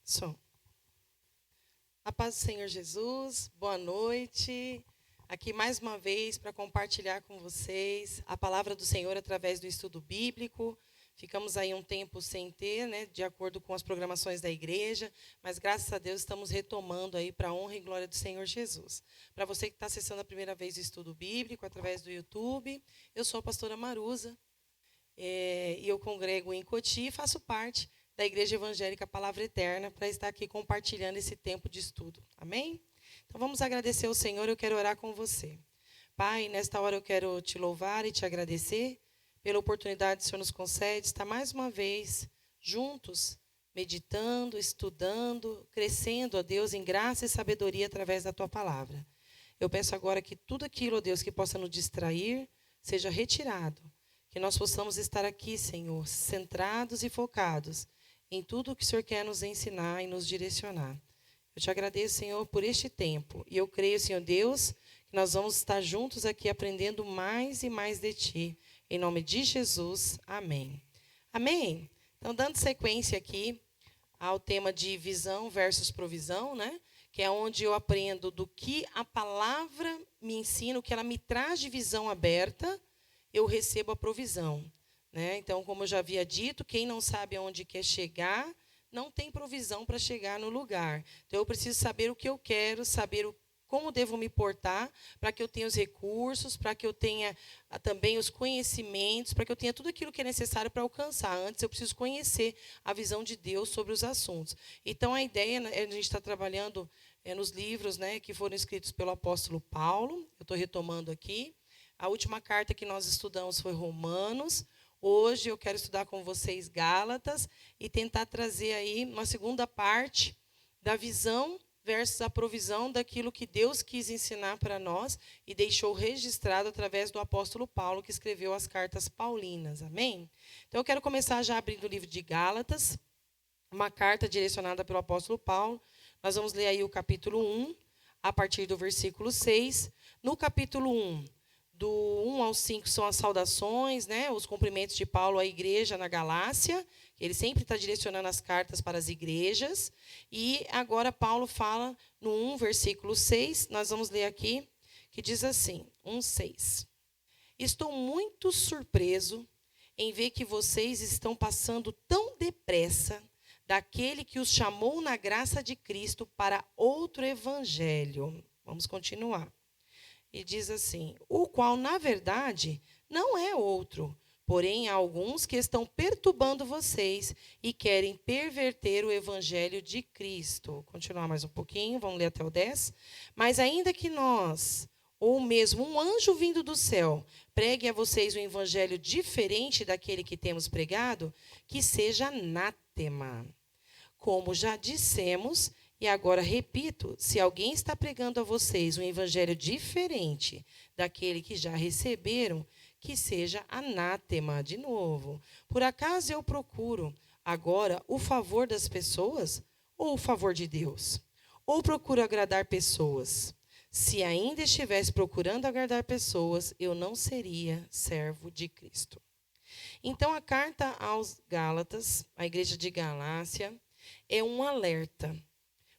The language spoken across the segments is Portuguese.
Som. A paz do Senhor Jesus, boa noite. Aqui mais uma vez para compartilhar com vocês a palavra do Senhor através do estudo bíblico. Ficamos aí um tempo sem ter, né, de acordo com as programações da igreja, mas graças a Deus estamos retomando aí para a honra e glória do Senhor Jesus. Para você que está acessando a primeira vez o estudo bíblico através do YouTube, eu sou a pastora Maruza, e eu congrego em Coti e faço parte da Igreja Evangélica Palavra Eterna para estar aqui compartilhando esse tempo de estudo. Amém? Então vamos agradecer ao Senhor, eu quero orar com você. Pai, nesta hora eu quero te louvar e te agradecer pela oportunidade que o Senhor nos concede de estar mais uma vez juntos, meditando, estudando, crescendo, ó Deus, em graça e sabedoria através da Tua palavra. Eu peço agora que tudo aquilo, ó Deus, que possa nos distrair, seja retirado. Que nós possamos estar aqui, Senhor, centrados e focados em tudo o que o Senhor quer nos ensinar e nos direcionar. Eu te agradeço, Senhor, por este tempo. E eu creio, Senhor Deus, que nós vamos estar juntos aqui aprendendo mais e mais de Ti. Em nome de Jesus, amém. Amém? Então, dando sequência aqui ao tema de visão versus provisão, né? Que é onde eu aprendo do que a palavra me ensina, o que ela me traz de visão aberta, eu recebo a provisão. Né? Então, como eu já havia dito, quem não sabe aonde quer chegar, não tem provisão para chegar no lugar. Então, eu preciso saber o que eu quero, saber como devo me portar, para que eu tenha os recursos, para que eu tenha também os conhecimentos, para que eu tenha tudo aquilo que é necessário para alcançar. Antes, eu preciso conhecer a visão de Deus sobre os assuntos. Então, a ideia, a gente está trabalhando nos livros, né, que foram escritos pelo apóstolo Paulo. Eu estou retomando aqui. A última carta que nós estudamos foi Romanos. Hoje eu quero estudar com vocês Gálatas e tentar trazer aí uma segunda parte da visão versus a provisão daquilo que Deus quis ensinar para nós e deixou registrado através do apóstolo Paulo, que escreveu as cartas paulinas. Amém? Então eu quero começar já abrindo o livro de Gálatas, uma carta direcionada pelo apóstolo Paulo. Nós vamos ler aí o capítulo 1, a partir do versículo 6. No capítulo 1, do 1 ao 5 são as saudações, né, os cumprimentos de Paulo à igreja na Galácia. Ele sempre está direcionando as cartas para as igrejas. E agora Paulo fala no 1, versículo 6, nós vamos ler aqui, que diz assim, 1:6. Estou muito surpreso em ver que vocês estão passando tão depressa daquele que os chamou na graça de Cristo para outro evangelho. Vamos continuar. E diz assim, o qual, na verdade, não é outro, porém há alguns que estão perturbando vocês e querem perverter o evangelho de Cristo. Vou continuar mais um pouquinho, vamos ler até o 10. Mas ainda que nós, ou mesmo um anjo vindo do céu, pregue a vocês um evangelho diferente daquele que temos pregado, que seja anátema. Como já dissemos, e agora repito, se alguém está pregando a vocês um evangelho diferente daquele que já receberam, que seja anátema de novo. Por acaso eu procuro agora o favor das pessoas ou o favor de Deus? Ou procuro agradar pessoas? Se ainda estivesse procurando agradar pessoas, eu não seria servo de Cristo. Então, a carta aos Gálatas, a igreja de Galácia, é um alerta.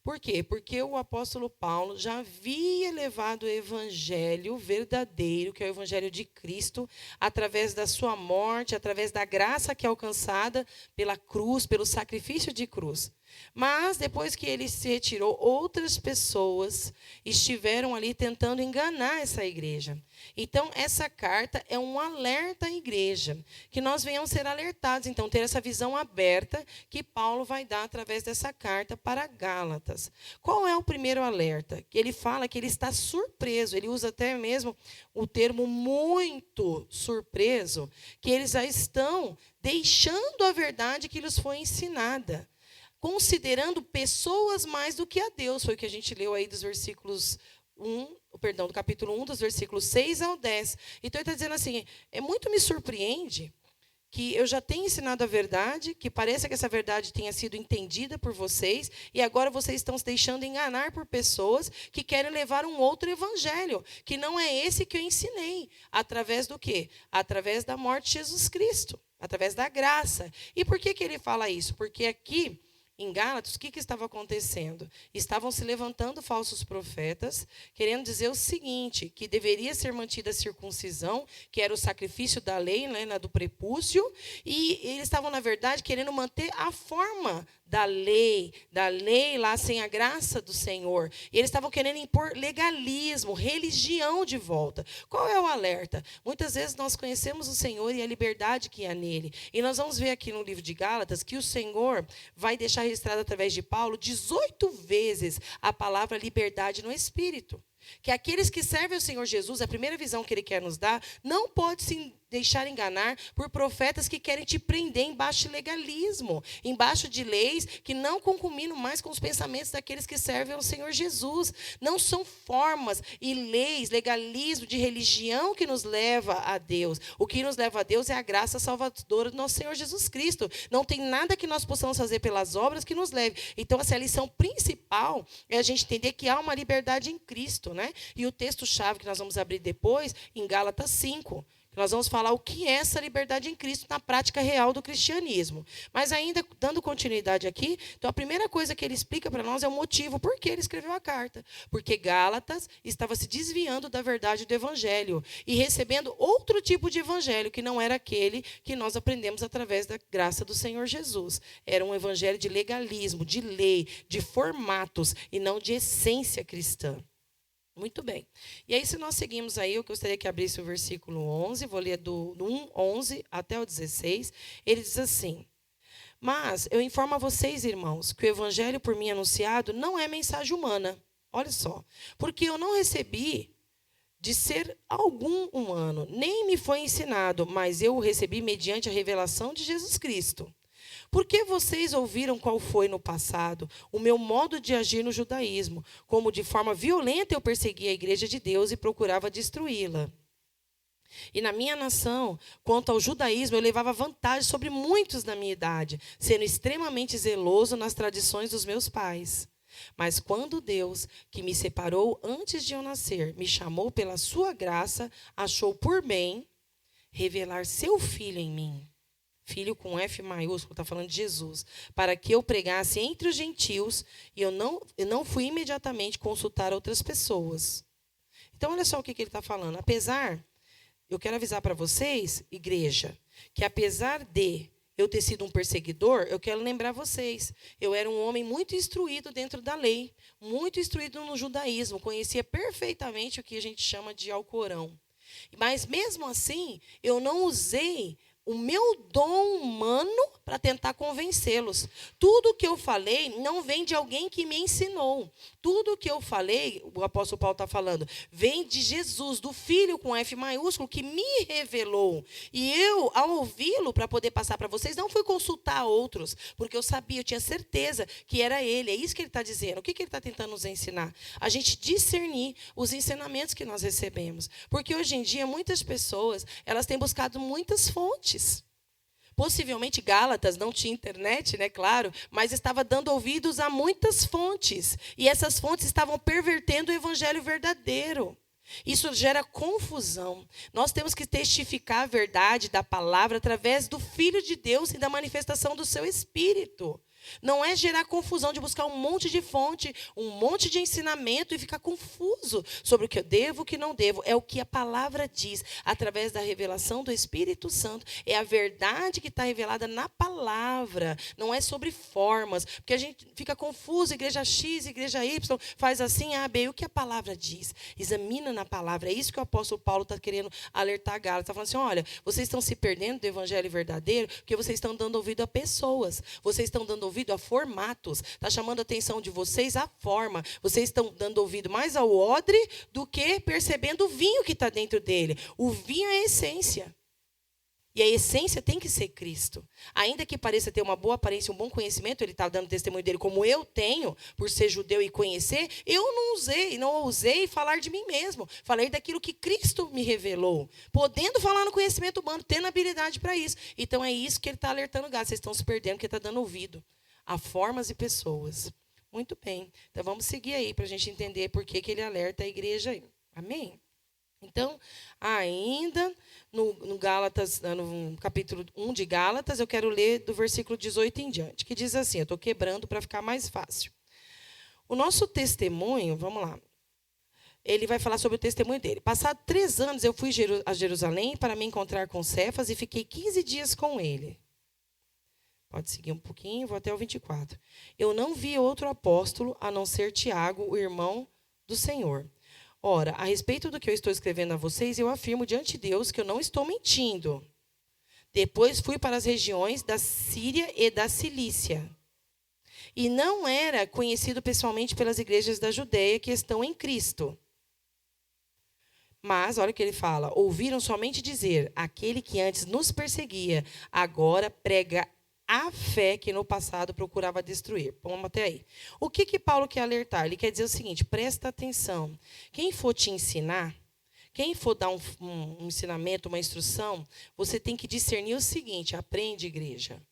Por quê? Porque o apóstolo Paulo já havia levado o evangelho verdadeiro, que é o evangelho de Cristo, através da sua morte, através da graça que é alcançada pela cruz, pelo sacrifício de cruz. Mas, depois que ele se retirou, outras pessoas estiveram ali tentando enganar essa igreja. Então, essa carta é um alerta à igreja, que nós venhamos ser alertados, então, ter essa visão aberta que Paulo vai dar através dessa carta para Gálatas. Qual é o primeiro alerta? Que ele fala que ele está surpreso, ele usa até mesmo o termo muito surpreso, que eles já estão deixando a verdade que lhes foi ensinada, considerando pessoas mais do que a Deus. Foi o que a gente leu aí dos versículos do capítulo 1, dos versículos 6 ao 10. Então, ele está dizendo assim, muito me surpreende que eu já tenho ensinado a verdade, que pareça que essa verdade tenha sido entendida por vocês, e agora vocês estão se deixando enganar por pessoas que querem levar um outro evangelho, que não é esse que eu ensinei. Através do quê? Através da morte de Jesus Cristo, através da graça. E por que ele fala isso? Porque aqui em Gálatas, o que estava acontecendo? Estavam se levantando falsos profetas, querendo dizer o seguinte, que deveria ser mantida a circuncisão, que era o sacrifício da lei, né, do prepúcio, e eles estavam, na verdade, querendo manter a forma da lei lá sem a graça do Senhor. E eles estavam querendo impor legalismo, religião de volta. Qual é o alerta? Muitas vezes nós conhecemos o Senhor e a liberdade que há nele. E nós vamos ver aqui no livro de Gálatas que o Senhor vai deixar registrado através de Paulo 18 vezes a palavra liberdade no Espírito. Que aqueles que servem ao Senhor Jesus, a primeira visão que ele quer nos dar, não pode se deixar enganar por profetas que querem te prender embaixo de legalismo, embaixo de leis que não concominam mais com os pensamentos daqueles que servem ao Senhor Jesus. Não são formas e leis, legalismo de religião que nos leva a Deus. O que nos leva a Deus é a graça salvadora do nosso Senhor Jesus Cristo. Não tem nada que nós possamos fazer pelas obras que nos leve. Então, essa é a lição principal, é a gente entender que há uma liberdade em Cristo, né? E o texto-chave que nós vamos abrir depois, em Gálatas 5, nós vamos falar o que é essa liberdade em Cristo na prática real do cristianismo. Mas ainda, dando continuidade aqui, então a primeira coisa que ele explica para nós é o motivo por que ele escreveu a carta. Porque Gálatas estava se desviando da verdade do evangelho e recebendo outro tipo de evangelho, que não era aquele que nós aprendemos através da graça do Senhor Jesus. Era um evangelho de legalismo, de lei, de formatos e não de essência cristã. Muito bem. E aí, se nós seguimos aí, eu gostaria que abrisse o versículo 11, vou ler do 11 até o 16. Ele diz assim: mas eu informo a vocês, irmãos, que o evangelho por mim anunciado não é mensagem humana. Olha só. Porque eu não recebi de ser algum humano, nem me foi ensinado, mas eu o recebi mediante a revelação de Jesus Cristo. Porque vocês ouviram qual foi no passado o meu modo de agir no judaísmo, como de forma violenta eu perseguia a igreja de Deus e procurava destruí-la. E na minha nação, quanto ao judaísmo, eu levava vantagem sobre muitos da minha idade, sendo extremamente zeloso nas tradições dos meus pais. Mas quando Deus, que me separou antes de eu nascer, me chamou pela sua graça, achou por bem revelar seu Filho em mim. Filho com F maiúsculo, está falando de Jesus, para que eu pregasse entre os gentios, e eu não fui imediatamente consultar outras pessoas. Então, olha só o que ele está falando. Eu quero avisar para vocês, igreja, que apesar de eu ter sido um perseguidor, eu quero lembrar vocês, eu era um homem muito instruído dentro da lei, muito instruído no judaísmo, conhecia perfeitamente o que a gente chama de Alcorão. Mas, mesmo assim, eu não usei o meu dom humano para tentar convencê-los. Tudo que eu falei não vem de alguém que me ensinou. Tudo que eu falei, o apóstolo Paulo está falando, vem de Jesus, do Filho com F maiúsculo, que me revelou. E eu, ao ouvi-lo, para poder passar para vocês, não fui consultar outros, porque eu sabia, eu tinha certeza que era ele. É isso que ele está dizendo. O que ele está tentando nos ensinar? A gente discernir os ensinamentos que nós recebemos. Porque hoje em dia, muitas pessoas, elas têm buscado muitas fontes. Possivelmente Gálatas não tinha internet, né, claro, mas estava dando ouvidos a muitas fontes. E essas fontes estavam pervertendo o evangelho verdadeiro. Isso gera confusão. Nós temos que testificar a verdade da palavra através do Filho de Deus e da manifestação do seu Espírito. Não é gerar confusão de buscar um monte de fonte, um monte de ensinamento e ficar confuso sobre o que eu devo e o que não devo. É o que a palavra diz, através da revelação do Espírito Santo. É a verdade que está revelada na palavra, não é sobre formas. Porque a gente fica confuso, igreja X, igreja Y, faz assim, A, B. E o que a palavra diz? Examina na palavra. É isso que o apóstolo Paulo está querendo alertar a Gálatas. Está falando assim, olha, vocês estão se perdendo do evangelho verdadeiro porque vocês estão dando ouvido a pessoas. Vocês estão dando ouvido a formatos, está chamando a atenção de vocês a forma. Vocês estão dando ouvido mais ao odre do que percebendo o vinho que está dentro dele. O vinho é a essência. E a essência tem que ser Cristo. Ainda que pareça ter uma boa aparência, um bom conhecimento, ele está dando testemunho dele como eu tenho, por ser judeu e conhecer, eu não ousei falar de mim mesmo. Falei daquilo que Cristo me revelou. Podendo falar no conhecimento humano, tendo habilidade para isso. Então é isso que ele está alertando o gado. Vocês estão se perdendo porque está dando ouvido a formas e pessoas. Muito bem. Então vamos seguir aí para a gente entender por que ele alerta a igreja aí. Amém? Então, ainda no Gálatas, no capítulo 1 de Gálatas, eu quero ler do versículo 18 em diante, que diz assim, eu estou quebrando para ficar mais fácil. O nosso testemunho, vamos lá, ele vai falar sobre o testemunho dele. Passado 3 anos, eu fui a Jerusalém para me encontrar com Cefas e fiquei 15 dias com ele. Pode seguir um pouquinho, vou até o 24. Eu não vi outro apóstolo a não ser Tiago, o irmão do Senhor. Ora, a respeito do que eu estou escrevendo a vocês, eu afirmo diante de Deus que eu não estou mentindo. Depois fui para as regiões da Síria e da Cilícia. E não era conhecido pessoalmente pelas igrejas da Judéia que estão em Cristo. Mas, olha o que ele fala, ouviram somente dizer, aquele que antes nos perseguia, agora prega a fé que no passado procurava destruir. Vamos até aí. O que Paulo quer alertar? Ele quer dizer o seguinte, presta atenção. Quem for te ensinar, quem for dar um ensinamento, uma instrução, você tem que discernir o seguinte, aprende, igreja.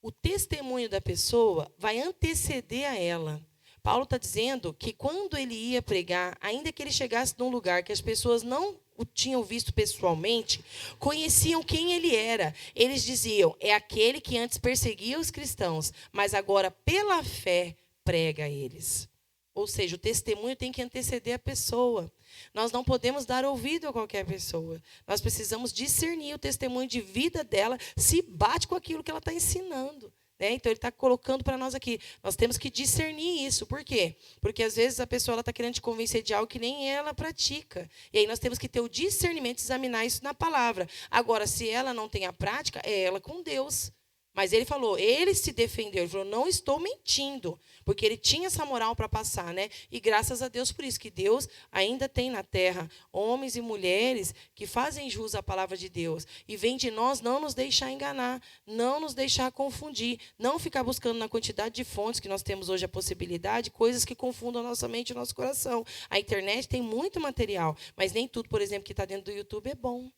O testemunho da pessoa vai anteceder a ela. Paulo está dizendo que quando ele ia pregar, ainda que ele chegasse num lugar que as pessoas não o tinham visto pessoalmente, conheciam quem ele era. Eles diziam, é aquele que antes perseguia os cristãos, mas agora, pela fé, prega a eles. Ou seja, o testemunho tem que anteceder a pessoa. Nós não podemos dar ouvido a qualquer pessoa. Nós precisamos discernir o testemunho de vida dela, se bate com aquilo que ela está ensinando. Então, ele está colocando para nós aqui. Nós temos que discernir isso. Por quê? Porque, às vezes, a pessoa está querendo te convencer de algo que nem ela pratica. E aí, nós temos que ter o discernimento, examinar isso na palavra. Agora, se ela não tem a prática, é ela com Deus. Mas ele falou, ele se defendeu. Ele falou, não estou mentindo. Porque ele tinha essa moral para passar, né? E graças a Deus por isso, que Deus ainda tem na terra homens e mulheres que fazem jus à palavra de Deus. E vem de nós não nos deixar enganar, não nos deixar confundir, não ficar buscando na quantidade de fontes que nós temos hoje a possibilidade, coisas que confundam a nossa mente e o nosso coração. A internet tem muito material, mas nem tudo, por exemplo, que está dentro do YouTube é bom.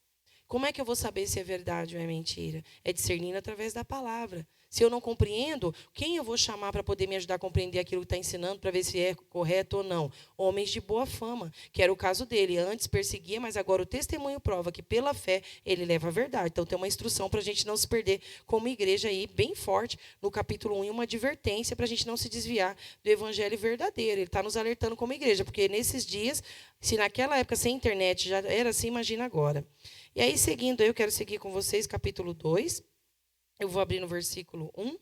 Como é que eu vou saber se é verdade ou é mentira? É discernindo através da palavra. Se eu não compreendo, quem eu vou chamar para poder me ajudar a compreender aquilo que está ensinando, para ver se é correto ou não? Homens de boa fama, que era o caso dele. Antes perseguia, mas agora o testemunho prova que pela fé ele leva a verdade. Então tem uma instrução para a gente não se perder como igreja aí, bem forte, no capítulo 1, uma advertência para a gente não se desviar do evangelho verdadeiro. Ele está nos alertando como igreja, porque nesses dias, se naquela época sem internet já era assim, imagina agora. E aí, seguindo, eu quero seguir com vocês, capítulo 2. Eu vou abrir no versículo 1,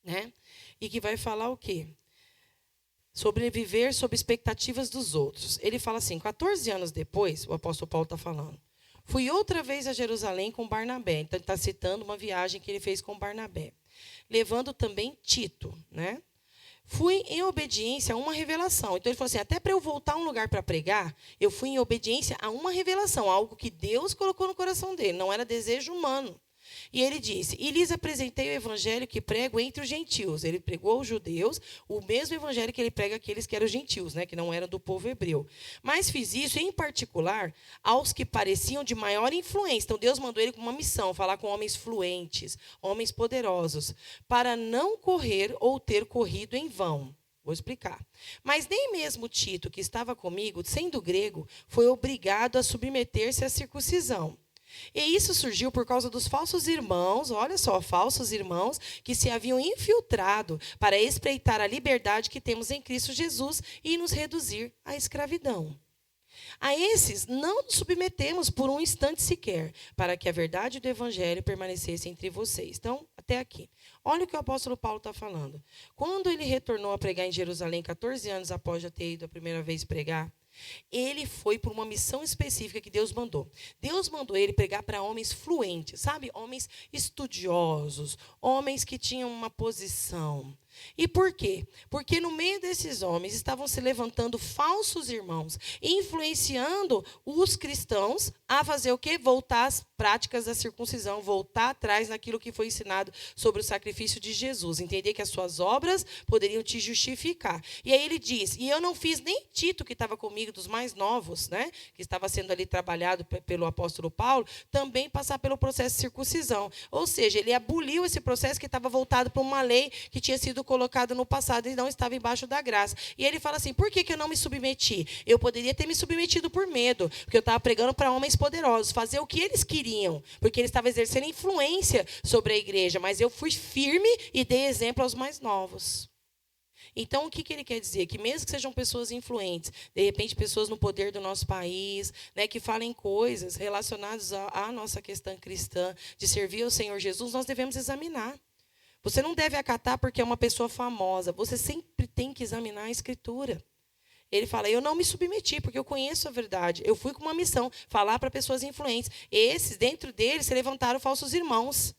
né? E que vai falar o quê? Sobreviver sob expectativas dos outros. Ele fala assim, 14 anos depois, o apóstolo Paulo está falando, fui outra vez a Jerusalém com Barnabé. Então, ele está citando uma viagem que ele fez com Barnabé. Levando também Tito, né? Fui em obediência a uma revelação. Então, ele falou assim, até para eu voltar a um lugar para pregar, eu fui em obediência a uma revelação, algo que Deus colocou no coração dele, não era desejo humano. E ele disse, e lhes apresentei o evangelho que prego entre os gentios. Ele pregou aos judeus o mesmo evangelho que ele prega àqueles que eram gentios, né, que não eram do povo hebreu. Mas fiz isso, em particular, aos que pareciam de maior influência. Então, Deus mandou ele com uma missão, falar com homens fluentes, homens poderosos, para não correr ou ter corrido em vão. Vou explicar. Mas nem mesmo Tito, que estava comigo, sendo grego, foi obrigado a submeter-se à circuncisão. E isso surgiu por causa dos falsos irmãos, olha só, falsos irmãos, que se haviam infiltrado para espreitar a liberdade que temos em Cristo Jesus e nos reduzir à escravidão. A esses não nos submetemos por um instante sequer, para que a verdade do evangelho permanecesse entre vocês. Então, até aqui. Olha o que o apóstolo Paulo está falando. Quando ele retornou a pregar em Jerusalém, 14 anos após já ter ido a primeira vez pregar, ele foi por uma missão específica que Deus mandou. Deus mandou ele pregar para homens fluentes, sabe? Homens estudiosos, homens que tinham uma posição. E por quê? Porque no meio desses homens estavam se levantando falsos irmãos, influenciando os cristãos a fazer o quê? Voltar às práticas da circuncisão, voltar atrás naquilo que foi ensinado sobre o sacrifício de Jesus. Entender que as suas obras poderiam te justificar. E aí ele diz, e eu não fiz nem Tito, que estava comigo aqui dos mais novos, né, que estava sendo ali trabalhado pelo apóstolo Paulo, também passar pelo processo de circuncisão. Ou seja, ele aboliu esse processo que estava voltado para uma lei que tinha sido colocada no passado e não estava embaixo da graça. E ele fala assim, por que eu não me submeti? Eu poderia ter me submetido por medo, porque eu estava pregando para homens poderosos, fazer o que eles queriam, porque eles estavam exercendo influência sobre a igreja, mas eu fui firme e dei exemplo aos mais novos. Então, o que ele quer dizer? Que mesmo que sejam pessoas influentes, de repente pessoas no poder do nosso país, né, que falem coisas relacionadas à nossa questão cristã, de servir ao Senhor Jesus, nós devemos examinar. Você não deve acatar porque é uma pessoa famosa, você sempre tem que examinar a Escritura. Ele fala, eu não me submeti, porque eu conheço a verdade. Eu fui com uma missão, falar para pessoas influentes. Esses, dentro deles, se levantaram falsos irmãos.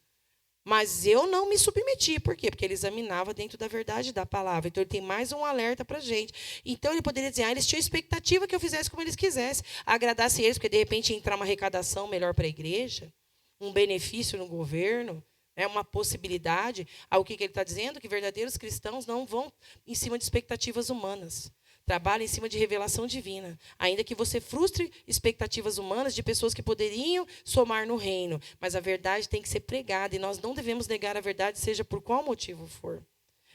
Mas eu não me submeti. Por quê? Porque ele examinava dentro da verdade da palavra. Então, ele tem mais um alerta para a gente. Então, ele poderia dizer, eles tinham expectativa que eu fizesse como eles quisessem. Agradasse eles, porque, de repente, ia entrar uma arrecadação melhor para a igreja, um benefício no governo, uma possibilidade. O que ele está dizendo? Que verdadeiros cristãos não vão em cima de expectativas humanas. Trabalha em cima de revelação divina. Ainda que você frustre expectativas humanas de pessoas que poderiam somar no reino. Mas a verdade tem que ser pregada. E nós não devemos negar a verdade, seja por qual motivo for.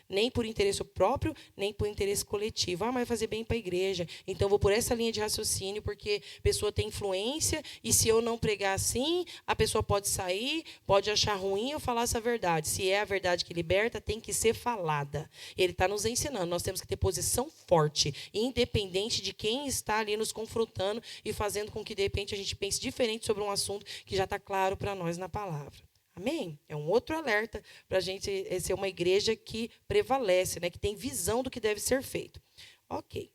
Nem por interesse próprio, nem por interesse coletivo. Mas vai fazer bem para a igreja. Então, vou por essa linha de raciocínio, porque a pessoa tem influência, e se eu não pregar assim, a pessoa pode sair, pode achar ruim eu falar essa verdade. Se é a verdade que liberta, tem que ser falada. Ele está nos ensinando. Nós temos que ter posição forte, independente de quem está ali nos confrontando e fazendo com que, de repente, a gente pense diferente sobre um assunto que já está claro para nós na palavra. Amém? É um outro alerta para a gente ser uma igreja que prevalece, né, que tem visão do que deve ser feito. Ok.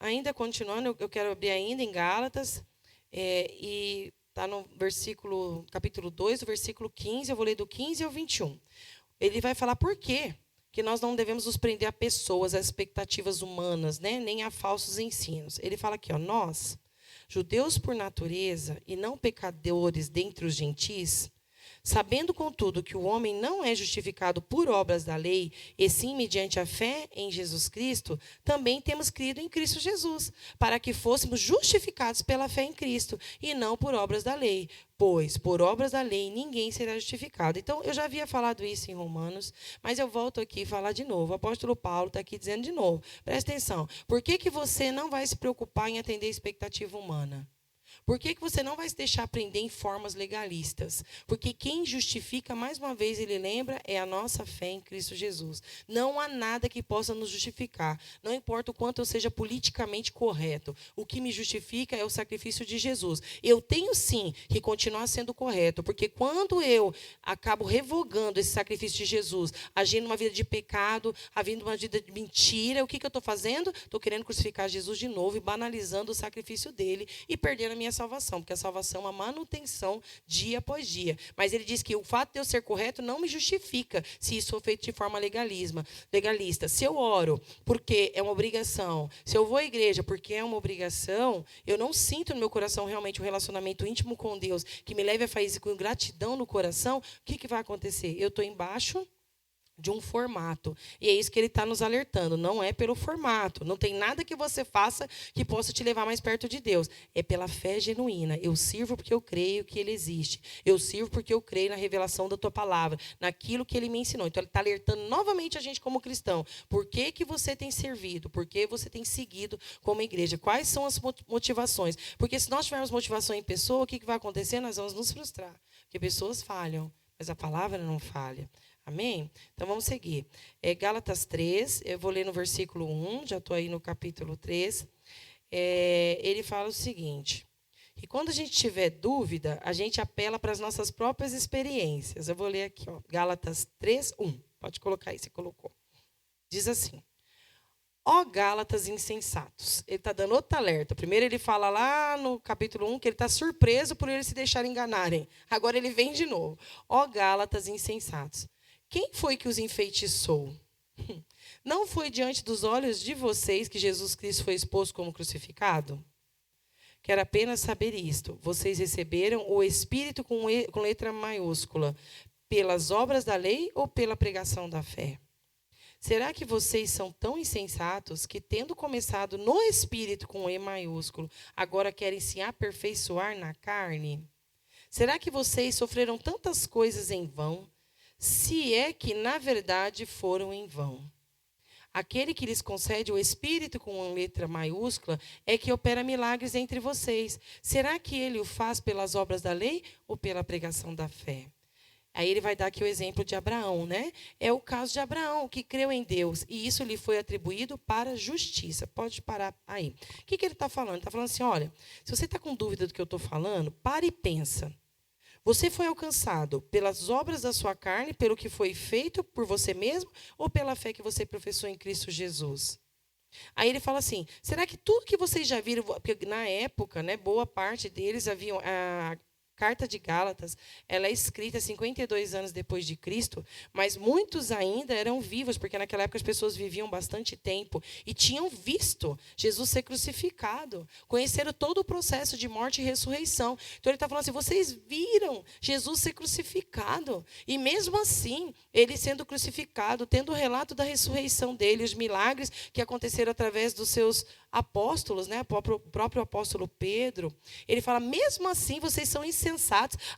Ainda continuando, eu quero abrir ainda em Gálatas, e está no capítulo 2, do versículo 15, eu vou ler do 15 ao 21. Ele vai falar por quê que nós não devemos nos prender a pessoas, a expectativas humanas, né, nem a falsos ensinos. Ele fala aqui, nós, judeus por natureza e não pecadores dentre os gentis, sabendo, contudo, que o homem não é justificado por obras da lei, e sim mediante a fé em Jesus Cristo, também temos crido em Cristo Jesus, para que fôssemos justificados pela fé em Cristo, e não por obras da lei. Pois, por obras da lei, ninguém será justificado. Então, eu já havia falado isso em Romanos, mas eu volto aqui a falar de novo. O apóstolo Paulo está aqui dizendo de novo. Presta atenção. Por que você não vai se preocupar em atender a expectativa humana? Por que você não vai se deixar prender em formas legalistas? Porque quem justifica, mais uma vez ele lembra, é a nossa fé em Cristo Jesus. Não há nada que possa nos justificar. Não importa o quanto eu seja politicamente correto. O que me justifica é o sacrifício de Jesus. Eu tenho sim que continuar sendo correto, porque quando eu acabo revogando esse sacrifício de Jesus, agindo uma vida de pecado, agindo uma vida de mentira, o que eu estou fazendo? Estou querendo crucificar Jesus de novo e banalizando o sacrifício dele e perdendo a minha salvação, porque a salvação é uma manutenção dia após dia. Mas ele diz que o fato de eu ser correto não me justifica se isso for feito de forma legalista. Se eu oro porque é uma obrigação, se eu vou à igreja porque é uma obrigação, eu não sinto no meu coração realmente um relacionamento íntimo com Deus que me leve a fazer com gratidão no coração, o que vai acontecer? Eu estou embaixo de um formato. E é isso que ele está nos alertando. Não é pelo formato. Não tem nada que você faça que possa te levar mais perto de Deus. É pela fé genuína. Eu sirvo porque eu creio que Ele existe. Eu sirvo porque eu creio na revelação da Tua palavra, naquilo que Ele me ensinou. Então, Ele está alertando novamente a gente como cristão. Por que você tem servido? Por que você tem seguido como igreja? Quais são as motivações? Porque se nós tivermos motivação em pessoa, o que vai acontecer? Nós vamos nos frustrar. Porque pessoas falham, mas a palavra não falha. Amém? Então, vamos seguir. Gálatas 3, eu vou ler no versículo 1, já estou aí no capítulo 3. Ele fala o seguinte, que quando a gente tiver dúvida, a gente apela para as nossas próprias experiências. Eu vou ler aqui, Gálatas 3, 1. Pode colocar aí, você colocou. Diz assim, ó Gálatas insensatos. Ele está dando outro alerta. Primeiro ele fala lá no capítulo 1 que ele está surpreso por eles se deixarem enganarem. Agora ele vem de novo. Ó Gálatas insensatos. Quem foi que os enfeitiçou? Não foi diante dos olhos de vocês que Jesus Cristo foi exposto como crucificado? Quero apenas saber isto. Vocês receberam o Espírito com letra maiúscula pelas obras da lei ou pela pregação da fé? Será que vocês são tão insensatos que, tendo começado no Espírito com E maiúsculo, agora querem se aperfeiçoar na carne? Será que vocês sofreram tantas coisas em vão, se é que, na verdade, foram em vão? Aquele que lhes concede o Espírito com uma letra maiúscula é que opera milagres entre vocês. Será que ele o faz pelas obras da lei ou pela pregação da fé? Aí ele vai dar aqui o exemplo de Abraão, né? É o caso de Abraão, que creu em Deus, e isso lhe foi atribuído para justiça. Pode parar aí. O que ele está falando? Ele está falando assim, olha, se você está com dúvida do que eu estou falando, para e pensa. Você foi alcançado pelas obras da sua carne, pelo que foi feito por você mesmo, ou pela fé que você professou em Cristo Jesus? Aí ele fala assim, será que tudo que vocês já viram, porque na época, né, boa parte deles haviam... A Carta de Gálatas, ela é escrita 52 anos depois de Cristo, mas muitos ainda eram vivos, porque naquela época as pessoas viviam bastante tempo e tinham visto Jesus ser crucificado, conheceram todo o processo de morte e ressurreição. Então ele está falando assim, vocês viram Jesus ser crucificado, e mesmo assim, ele sendo crucificado, tendo o relato da ressurreição dele, os milagres que aconteceram através dos seus apóstolos, né? O próprio apóstolo Pedro, ele fala, mesmo assim vocês são insensatos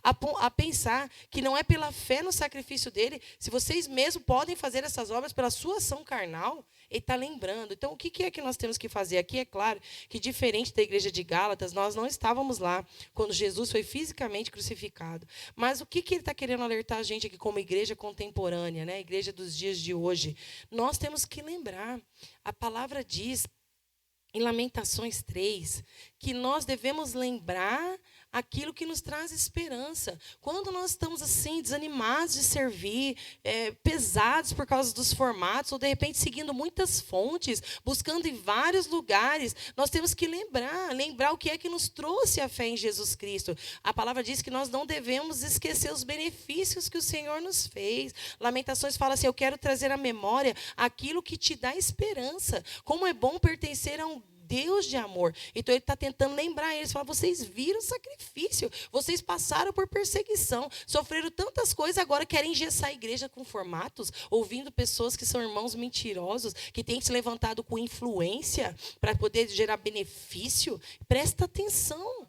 a pensar que não é pela fé no sacrifício dele, se vocês mesmos podem fazer essas obras pela sua ação carnal. Ele está lembrando. Então, o que é que nós temos que fazer? Aqui é claro que, diferente da igreja de Gálatas, nós não estávamos lá quando Jesus foi fisicamente crucificado. Mas o que ele está querendo alertar a gente aqui como igreja contemporânea, né? A igreja dos dias de hoje? Nós temos que lembrar. A palavra diz, em Lamentações 3, que nós devemos lembrar aquilo que nos traz esperança. Quando nós estamos assim, desanimados de servir, pesados por causa dos formatos, ou de repente seguindo muitas fontes, buscando em vários lugares, nós temos que lembrar o que é que nos trouxe a fé em Jesus Cristo. A palavra diz que nós não devemos esquecer os benefícios que o Senhor nos fez. Lamentações fala assim, eu quero trazer à memória aquilo que te dá esperança. Como é bom pertencer a um Deus de amor. Então ele está tentando lembrar eles, fala, vocês viram o sacrifício, vocês passaram por perseguição, sofreram tantas coisas, agora querem engessar a igreja com formatos, ouvindo pessoas que são irmãos mentirosos, que têm se levantado com influência para poder gerar benefício. Presta atenção.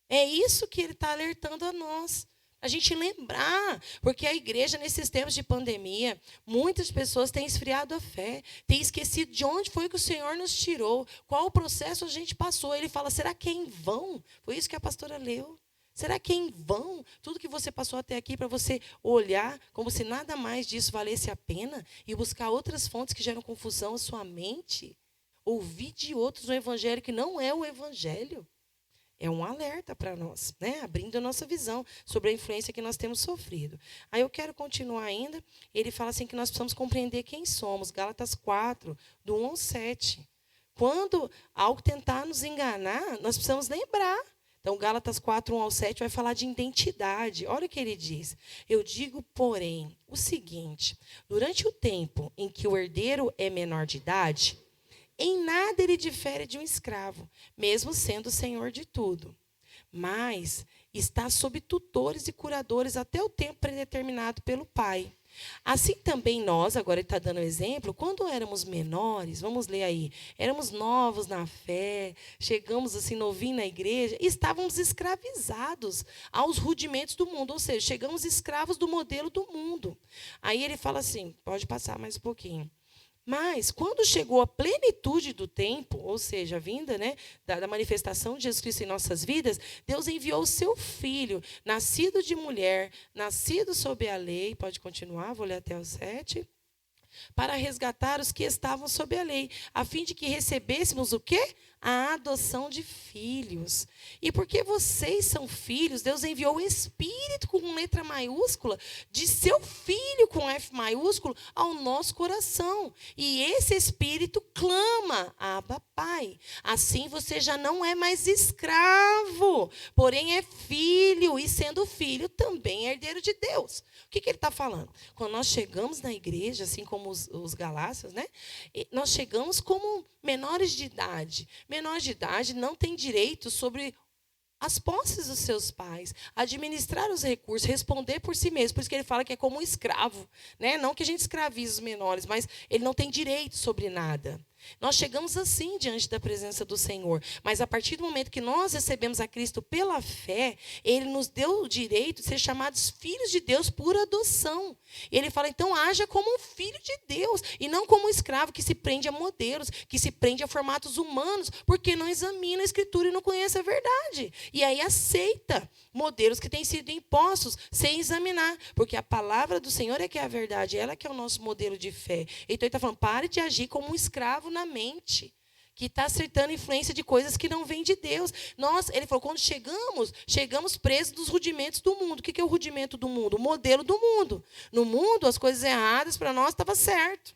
É isso que ele está alertando a nós. A gente lembrar, porque a igreja, nesses tempos de pandemia, muitas pessoas têm esfriado a fé, têm esquecido de onde foi que o Senhor nos tirou, qual o processo a gente passou. Ele fala, será que é em vão? Foi isso que a pastora leu. Será que é em vão tudo que você passou até aqui para você olhar como se nada mais disso valesse a pena e buscar outras fontes que geram confusão à sua mente? Ouvir de outros um evangelho que não é o evangelho. É um alerta para nós, né? Abrindo a nossa visão sobre a influência que nós temos sofrido. Aí eu quero continuar ainda. Ele fala assim que nós precisamos compreender quem somos. Gálatas 4, do 1 ao 7. Quando algo tentar nos enganar, nós precisamos lembrar. Então, Gálatas 4, 1 ao 7 vai falar de identidade. Olha o que ele diz. Eu digo, porém, o seguinte. Durante o tempo em que o herdeiro é menor de idade, em nada ele difere de um escravo, mesmo sendo senhor de tudo. Mas está sob tutores e curadores até o tempo predeterminado pelo pai. Assim também nós, agora ele está dando um exemplo, quando éramos menores, vamos ler aí, éramos novos na fé, chegamos assim novinho na igreja, e estávamos escravizados aos rudimentos do mundo, ou seja, chegamos escravos do modelo do mundo. Aí ele fala assim, pode passar mais um pouquinho. Mas, quando chegou a plenitude do tempo, ou seja, a vinda, né, da manifestação de Jesus Cristo em nossas vidas, Deus enviou o seu Filho, nascido de mulher, nascido sob a lei, pode continuar, vou ler até o 7, para resgatar os que estavam sob a lei, a fim de que recebêssemos o quê? A adoção de filhos. E porque vocês são filhos, Deus enviou o Espírito com letra maiúscula de seu Filho com F maiúsculo ao nosso coração. E esse Espírito clama, Abba, Pai. Assim você já não é mais escravo, porém é filho, e sendo filho também é herdeiro de Deus. O que ele está falando? Quando nós chegamos na igreja, assim como os galácios, né? Nós chegamos como menores de idade. Menores de idade não têm direito sobre as posses dos seus pais, administrar os recursos, responder por si mesmo. Por isso que ele fala que é como um escravo, né? Não que a gente escravize os menores, mas ele não tem direito sobre nada. Nós chegamos assim diante da presença do Senhor, mas a partir do momento que nós recebemos a Cristo pela fé, Ele nos deu o direito de ser chamados filhos de Deus por adoção. E Ele fala, então, haja como um filho de Deus, e não como um escravo que se prende a modelos, que se prende a formatos humanos, porque não examina a Escritura e não conhece a verdade. E aí aceita modelos que têm sido impostos sem examinar, porque a palavra do Senhor é que é a verdade, ela que é o nosso modelo de fé. Então, Ele está falando, pare de agir como um escravo na mente, que está acertando influência de coisas que não vêm de Deus. Ele falou, quando chegamos presos dos rudimentos do mundo. O que é o rudimento do mundo? O modelo do mundo. No mundo, as coisas erradas para nós estavam certo.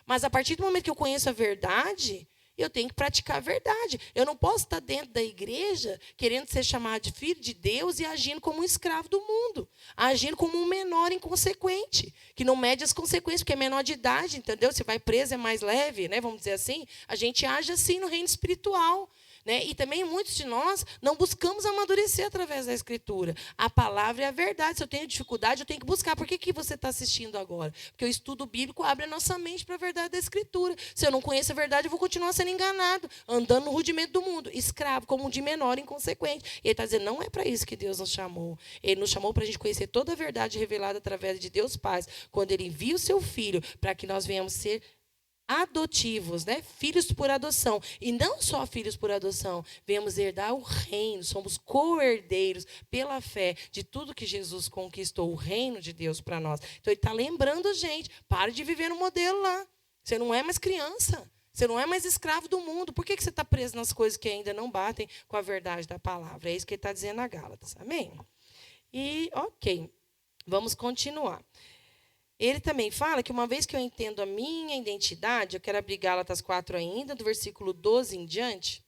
Mas a partir do momento que eu conheço a verdade, eu tenho que praticar a verdade. Eu não posso estar dentro da igreja querendo ser chamado de filho de Deus e agindo como um escravo do mundo. Agindo como um menor inconsequente, que não mede as consequências, porque é menor de idade, entendeu? Se vai preso é mais leve, né? Vamos dizer assim. A gente age assim no reino espiritual. Né? E também muitos de nós não buscamos amadurecer através da Escritura. A palavra é a verdade. Se eu tenho dificuldade, eu tenho que buscar. Por que você está assistindo agora? Porque o estudo bíblico abre a nossa mente para a verdade da Escritura. Se eu não conheço a verdade, eu vou continuar sendo enganado, andando no rudimento do mundo, escravo, como um de menor inconsequente. E ele está dizendo, não é para isso que Deus nos chamou. Ele nos chamou para a gente conhecer toda a verdade revelada através de Deus Pai, quando Ele envia o seu Filho para que nós venhamos ser adotivos, né? Filhos por adoção. E não só filhos por adoção, viemos herdar o reino, somos co-herdeiros pela fé de tudo que Jesus conquistou, o reino de Deus para nós. Então, ele está lembrando a gente, pare de viver no modelo lá. Você não é mais criança, você não é mais escravo do mundo. Por que você está preso nas coisas que ainda não batem com a verdade da palavra? É isso que ele está dizendo a Gálatas. Amém? E, ok, vamos continuar. Ele também fala que uma vez que eu entendo a minha identidade, eu quero abrir Gálatas 4 ainda, do versículo 12 em diante.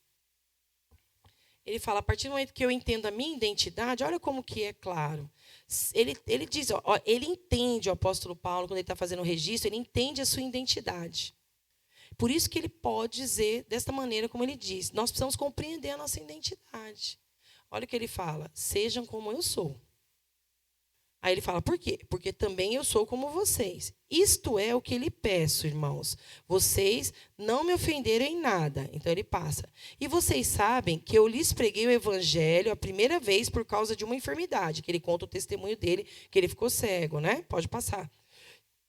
Ele fala, a partir do momento que eu entendo a minha identidade, olha como que é claro. Ele diz, ele entende, o apóstolo Paulo, quando ele está fazendo o registro, ele entende a sua identidade. Por isso que ele pode dizer desta maneira como ele diz. Nós precisamos compreender a nossa identidade. Olha o que ele fala, sejam como eu sou. Aí ele fala, por quê? Porque também eu sou como vocês. Isto é o que lhe peço, irmãos. Vocês não me ofenderam em nada. Então ele passa. E vocês sabem que eu lhes preguei o evangelho a primeira vez por causa de uma enfermidade, que ele conta o testemunho dele, que ele ficou cego, né? Pode passar.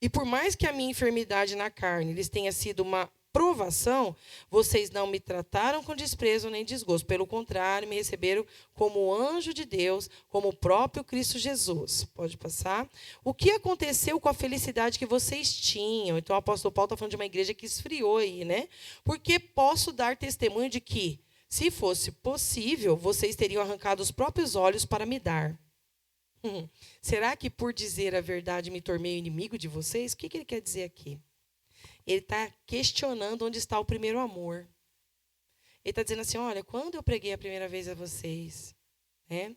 E por mais que a minha enfermidade na carne lhes tenha sido uma provação, vocês não me trataram com desprezo nem desgosto. Pelo contrário, me receberam como anjo de Deus, como o próprio Cristo Jesus. Pode passar. O que aconteceu com a felicidade que vocês tinham? Então, o apóstolo Paulo está falando de uma igreja que esfriou aí, né? Porque posso dar testemunho de que, se fosse possível, vocês teriam arrancado os próprios olhos para me dar. Será que por dizer a verdade me tornei inimigo de vocês? O que ele quer dizer aqui? Ele está questionando onde está o primeiro amor. Ele está dizendo assim, olha, quando eu preguei a primeira vez a vocês, né,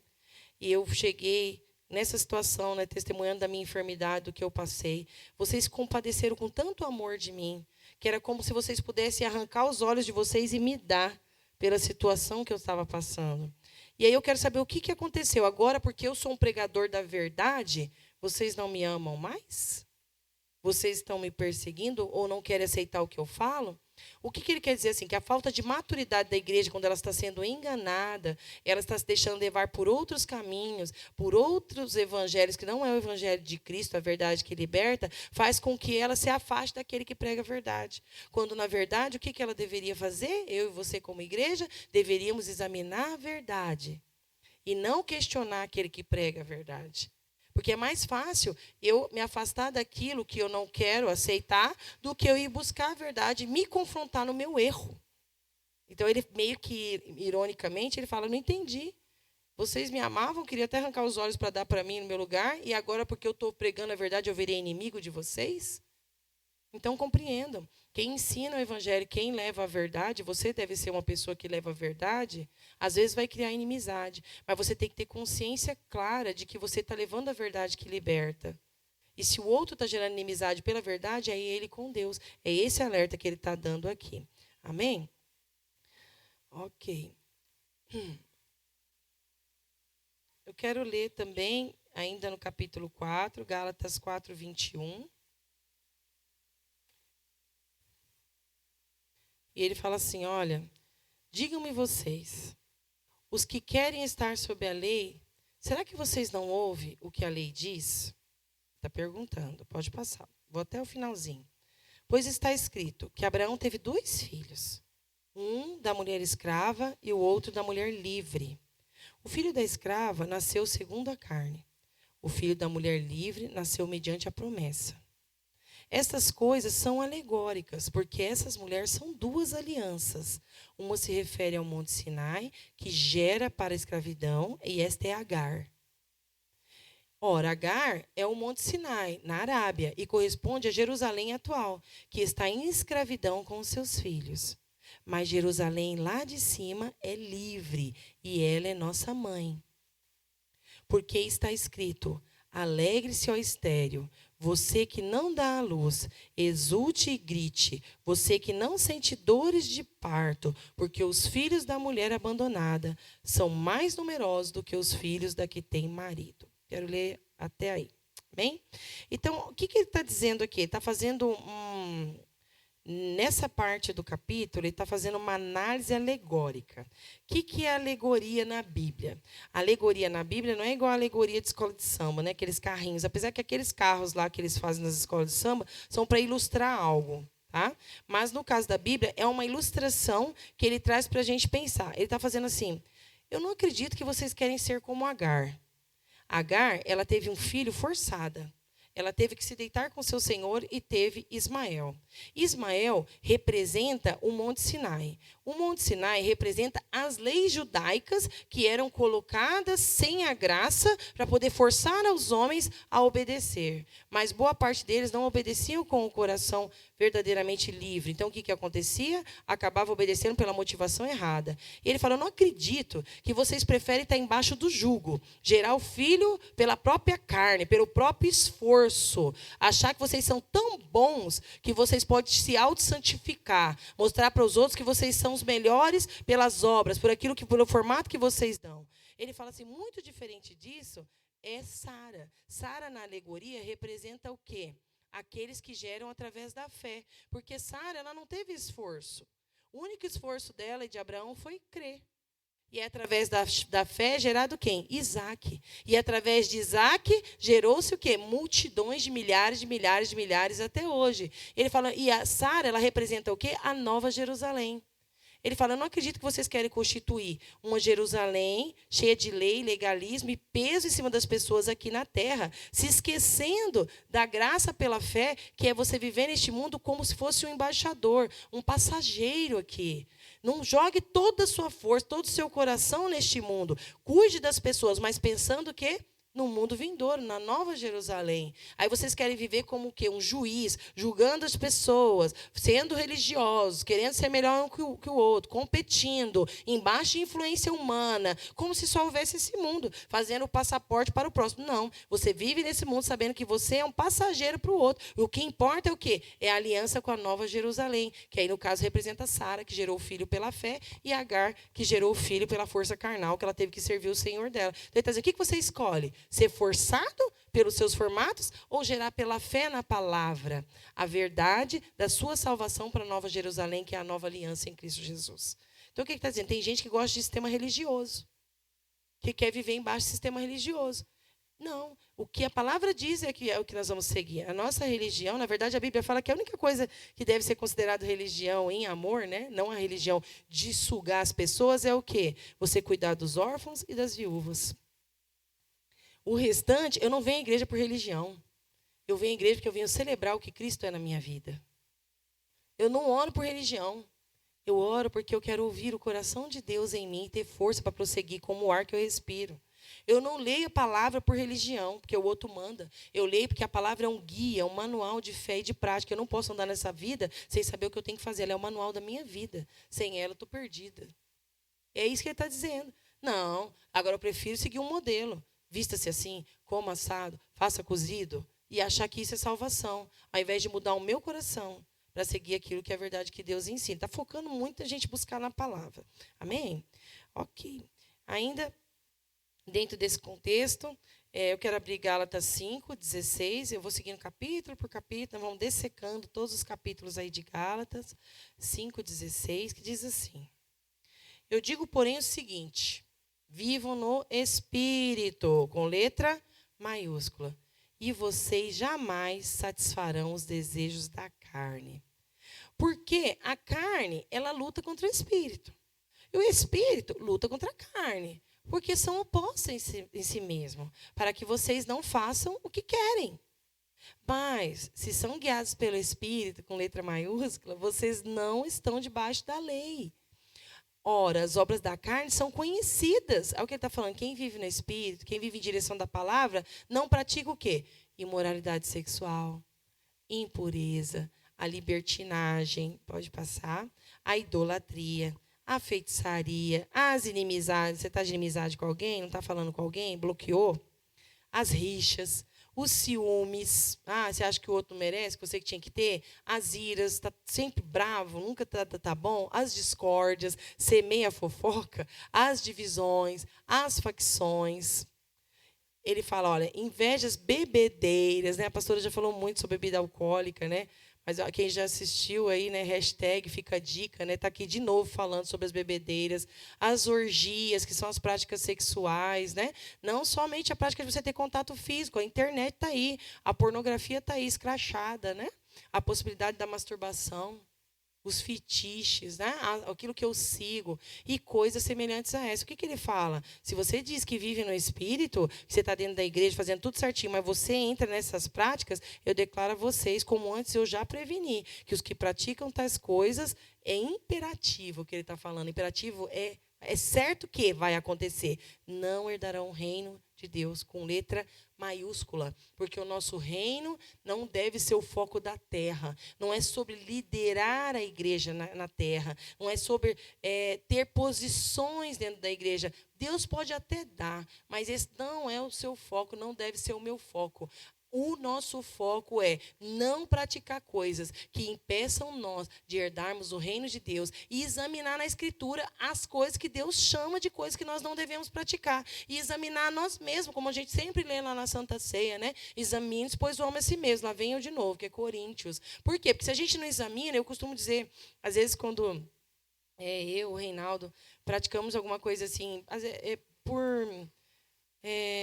e eu cheguei nessa situação, né, testemunhando da minha enfermidade, do que eu passei, vocês compadeceram com tanto amor de mim, que era como se vocês pudessem arrancar os olhos de vocês e me dar pela situação que eu estava passando. E aí eu quero saber o que aconteceu. Agora, porque eu sou um pregador da verdade, vocês não me amam mais? Vocês estão me perseguindo ou não querem aceitar o que eu falo? O que ele quer dizer assim? Que a falta de maturidade da igreja, quando ela está sendo enganada, ela está se deixando levar por outros caminhos, por outros evangelhos, que não é o evangelho de Cristo, a verdade que liberta, faz com que ela se afaste daquele que prega a verdade. Quando, na verdade, o que ela deveria fazer? Eu e você, como igreja, deveríamos examinar a verdade e não questionar aquele que prega a verdade. Porque é mais fácil eu me afastar daquilo que eu não quero aceitar do que eu ir buscar a verdade e me confrontar no meu erro. Então, ele meio que, ironicamente, ele fala, não entendi. Vocês me amavam, queria até arrancar os olhos para dar para mim no meu lugar, e agora, porque eu estou pregando a verdade, eu virei inimigo de vocês? Então, compreendam. Quem ensina o evangelho, quem leva a verdade, você deve ser uma pessoa que leva a verdade, às vezes vai criar inimizade. Mas você tem que ter consciência clara de que você está levando a verdade que liberta. E se o outro está gerando inimizade pela verdade, é ele com Deus. É esse alerta que ele está dando aqui. Amém? Ok. Eu quero ler também, ainda no capítulo 4, Gálatas 4, 21. E ele fala assim, olha, digam-me vocês, os que querem estar sob a lei, será que vocês não ouvem o que a lei diz? Está perguntando, pode passar. Vou até o finalzinho. Pois está escrito que Abraão teve 2 filhos, um da mulher escrava e o outro da mulher livre. O filho da escrava nasceu segundo a carne. O filho da mulher livre nasceu mediante a promessa. Estas coisas são alegóricas, porque essas mulheres são 2 alianças. Uma se refere ao Monte Sinai, que gera para a escravidão, e esta é Agar. Ora, Agar é o Monte Sinai, na Arábia, e corresponde a Jerusalém atual, que está em escravidão com os seus filhos. Mas Jerusalém lá de cima é livre, e ela é nossa mãe. Porque está escrito, alegre-se, ó estéril, você que não dá à luz, exulte e grite, você que não sente dores de parto, porque os filhos da mulher abandonada são mais numerosos do que os filhos da que tem marido. Quero ler até aí. Bem? Então, o que ele está dizendo aqui? Ele está fazendo nessa parte do capítulo, ele está fazendo uma análise alegórica. O que é alegoria na Bíblia? A alegoria na Bíblia não é igual a alegoria de escola de samba, né? Aqueles carrinhos. Apesar que aqueles carros lá que eles fazem nas escolas de samba são para ilustrar algo. Tá? Mas, no caso da Bíblia, é uma ilustração que ele traz para a gente pensar. Ele está fazendo assim, eu não acredito que vocês querem ser como Agar. Agar, ela teve um filho forçada. Ela teve que se deitar com seu senhor e teve Ismael. Ismael representa o Monte Sinai. O Monte Sinai representa as leis judaicas que eram colocadas sem a graça para poder forçar os homens a obedecer. Mas boa parte deles não obedeciam com o coração verdadeiramente livre. Então, o que acontecia? Acabava obedecendo pela motivação errada. E ele fala, eu não acredito que vocês preferem estar embaixo do jugo, gerar o filho pela própria carne, pelo próprio esforço, achar que vocês são tão bons que vocês podem se auto-santificar, mostrar para os outros que vocês são os melhores pelas obras, pelo formato que vocês dão. Ele fala assim, muito diferente disso é Sara. Sara, na alegoria, representa o quê? Aqueles que geram através da fé. Porque Sara, ela não teve esforço. O único esforço dela e de Abraão foi crer. E é através da fé gerado quem? Isaac. E através de Isaac gerou-se o quê? Multidões de milhares, de milhares, de milhares até hoje. Ele fala, e a Sara, ela representa o quê? A Nova Jerusalém. Ele fala, eu não acredito que vocês querem constituir uma Jerusalém cheia de lei, legalismo e peso em cima das pessoas aqui na terra, se esquecendo da graça pela fé, que é você viver neste mundo como se fosse um embaixador, um passageiro aqui. Não jogue toda a sua força, todo o seu coração neste mundo. Cuide das pessoas, mas pensando que no mundo vindouro, na Nova Jerusalém. Aí vocês querem viver como o quê? Um juiz, julgando as pessoas, sendo religiosos, querendo ser melhor um que o outro, competindo, embaixo de influência humana, como se só houvesse esse mundo, fazendo o passaporte para o próximo. Não, você vive nesse mundo sabendo que você é um passageiro para o outro. O que importa é o quê? É a aliança com a Nova Jerusalém, que aí no caso representa Sara, que gerou o filho pela fé, e Agar, que gerou o filho pela força carnal, que ela teve que servir o Senhor dela. Então ele está dizendo, o que você escolhe? Ser forçado pelos seus formatos ou gerar pela fé na palavra a verdade da sua salvação para a Nova Jerusalém, que é a nova aliança em Cristo Jesus. Então, o que ele está dizendo? Tem gente que gosta de sistema religioso, que quer viver embaixo do sistema religioso. Não, o que a palavra diz é o que nós vamos seguir. A nossa religião, na verdade, a Bíblia fala que a única coisa que deve ser considerada religião em amor, né? Não a religião de sugar as pessoas, é o quê? Você cuidar dos órfãos e das viúvas. O restante, eu não venho à igreja por religião. Eu venho à igreja porque eu venho celebrar o que Cristo é na minha vida. Eu não oro por religião. Eu oro porque eu quero ouvir o coração de Deus em mim e ter força para prosseguir como o ar que eu respiro. Eu não leio a palavra por religião, porque o outro manda. Eu leio porque a palavra é um guia, um manual de fé e de prática. Eu não posso andar nessa vida sem saber o que eu tenho que fazer. Ela é o manual da minha vida. Sem ela, eu estou perdida. É isso que ele está dizendo. Não, agora eu prefiro seguir um modelo. Vista-se assim, coma assado, faça cozido, e achar que isso é salvação, ao invés de mudar o meu coração para seguir aquilo que é a verdade que Deus ensina. Está focando muito a gente buscar na palavra. Amém? Ok. Ainda Dentro desse contexto, eu quero abrir Gálatas 5:16. Eu vou seguindo capítulo por capítulo, vamos dessecando todos os capítulos aí de Gálatas 5:16, que diz assim: Eu digo, porém, o seguinte: vivam no Espírito, com letra maiúscula, e vocês jamais satisfarão os desejos da carne. Porque a carne, ela luta contra o Espírito. E o Espírito luta contra a carne. Porque são opostos em si mesmo, para que vocês não façam o que querem. Mas, se são guiados pelo Espírito, com letra maiúscula, vocês não estão debaixo da lei. Ora, as obras da carne são conhecidas. É o que ele está falando. Quem vive no Espírito, quem vive em direção da palavra, não pratica o quê? Imoralidade sexual, impureza, a libertinagem, pode passar, a idolatria, a feitiçaria, as inimizades. Você está de inimizade com alguém? Não está falando com alguém? Bloqueou? As rixas, os ciúmes. Você acha que o outro não merece, que você que tinha que ter? As iras, está sempre bravo, nunca tá bom. As discórdias, semeia a fofoca. As divisões, as facções. Ele fala, olha, invejas bebedeiras, né? A pastora já falou muito sobre bebida alcoólica, né? Mas quem já assistiu aí, né, hashtag fica a dica, né, tá aqui de novo falando sobre as bebedeiras, as orgias, que são as práticas sexuais, né? Não somente a prática de você ter contato físico, a internet está aí, a pornografia está aí escrachada, né? A possibilidade da masturbação, os fetiches, né? Aquilo que eu sigo e coisas semelhantes a essa. O que ele fala? Se você diz que vive no Espírito, que você está dentro da igreja fazendo tudo certinho, mas você entra nessas práticas, eu declaro a vocês, como antes eu já preveni, que os que praticam tais coisas é imperativo o que ele está falando. Imperativo é certo que vai acontecer. Não herdarão o reino de Deus com letra maiúscula, porque o nosso reino não deve ser o foco da terra, não é sobre liderar a igreja na terra, não é sobre ter posições dentro da igreja. Deus pode até dar, mas esse não é o seu foco, não deve ser o meu foco. O nosso foco é não praticar coisas que impeçam nós de herdarmos o reino de Deus e examinar na Escritura as coisas que Deus chama de coisas que nós não devemos praticar. E examinar nós mesmos, como a gente sempre lê lá na Santa Ceia, né? Examine, pois o homem é si mesmo. Lá vem eu de novo, que é Coríntios. Por quê? Porque se a gente não examina, eu costumo dizer, às vezes quando eu, o Reinaldo, praticamos alguma coisa assim, por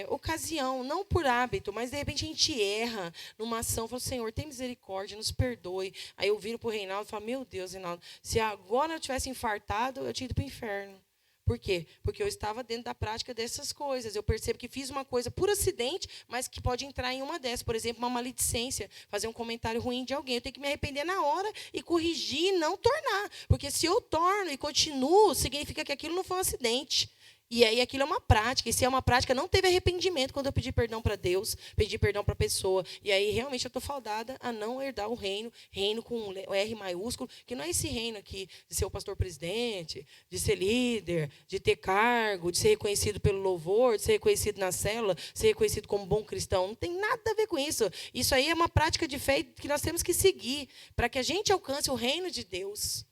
ocasião, não por hábito, mas de repente a gente erra numa ação, fala, Senhor, tem misericórdia, nos perdoe. Aí eu viro para o Reinaldo e falo, meu Deus, Reinaldo, se agora eu tivesse infartado, eu tinha ido para o inferno. Por quê? Porque eu estava dentro da prática dessas coisas. Eu percebo que fiz uma coisa por acidente, mas que pode entrar em uma dessas. Por exemplo, uma maledicência, fazer um comentário ruim de alguém. Eu tenho que me arrepender na hora e corrigir e não tornar. Porque se eu torno e continuo, significa que aquilo não foi um acidente. E aí aquilo é uma prática. E se é uma prática, não teve arrependimento quando eu pedi perdão para Deus, pedi perdão para a pessoa. E aí realmente eu estou faldada a não herdar o reino com um R maiúsculo, que não é esse reino aqui de ser o pastor presidente, de ser líder, de ter cargo, de ser reconhecido pelo louvor, de ser reconhecido na célula, ser reconhecido como bom cristão. Não tem nada a ver com isso. Isso aí é uma prática de fé que nós temos que seguir para que a gente alcance o reino de Deus.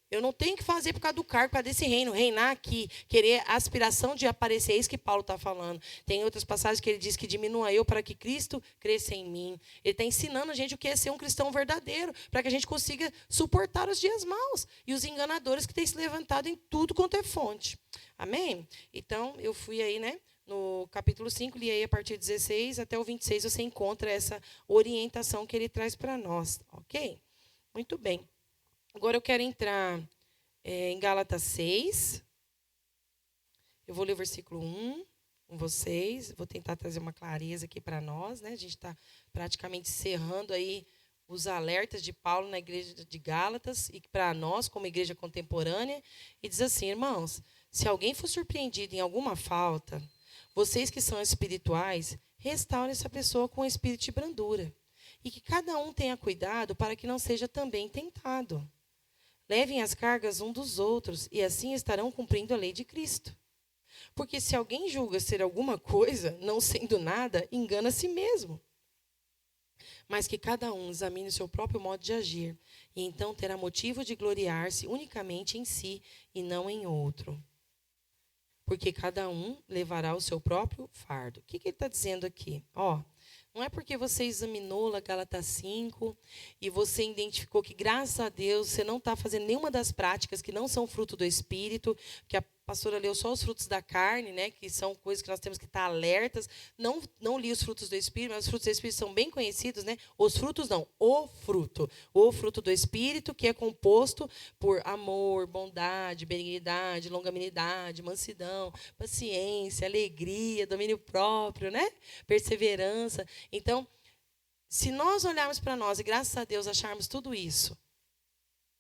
Eu não tenho que fazer por causa do cargo, por causa desse reino, reinar aqui, querer a aspiração de aparecer. É isso que Paulo está falando. Tem outras passagens que ele diz que diminua eu para que Cristo cresça em mim. Ele está ensinando a gente o que é ser um cristão verdadeiro, para que a gente consiga suportar os dias maus e os enganadores que têm se levantado em tudo quanto é fonte. Amém? Então, eu fui aí, né? No capítulo 5, li aí a partir do 16 até o 26, você encontra essa orientação que ele traz para nós. Ok? Muito bem. Agora eu quero entrar em Gálatas 6. Eu vou ler o versículo 1 com vocês. Vou tentar trazer uma clareza aqui para nós, né? A gente está praticamente encerrando aí os alertas de Paulo na igreja de Gálatas e para nós, como igreja contemporânea. E diz assim, irmãos, se alguém for surpreendido em alguma falta, vocês que são espirituais, restaurem essa pessoa com um espírito de brandura. E que cada um tenha cuidado para que não seja também tentado. Levem as cargas um dos outros, e assim estarão cumprindo a lei de Cristo. Porque se alguém julga ser alguma coisa, não sendo nada, engana a si mesmo. Mas que cada um examine o seu próprio modo de agir, e então terá motivo de gloriar-se unicamente em si e não em outro. porque cada um levará o seu próprio fardo. O que ele está dizendo aqui? Não é porque você examinou lá Gálatas 5 e você identificou que, graças a Deus, você não está fazendo nenhuma das práticas que não são fruto do Espírito, que a pastora leu só os frutos da carne, né, que são coisas que nós temos que estar alertas. Não li os frutos do Espírito, mas os frutos do Espírito são bem conhecidos, né? Os frutos não, o fruto. O fruto do Espírito, que é composto por amor, bondade, benignidade, longanimidade, mansidão, paciência, alegria, domínio próprio, né? Perseverança. Então, se nós olharmos para nós e, graças a Deus, acharmos tudo isso,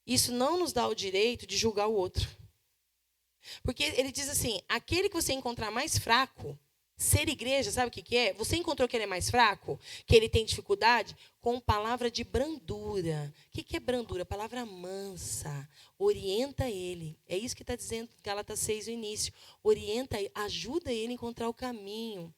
isso não nos dá o direito de julgar o outro. Porque ele diz assim, aquele que você encontrar mais fraco, ser igreja, sabe o que é? Você encontrou que ele é mais fraco? Que ele tem dificuldade? Com palavra de brandura. O que é brandura? Palavra mansa. Orienta ele. É isso que está dizendo Gálatas 6 no início. Orienta ele, ajuda ele a encontrar o caminho.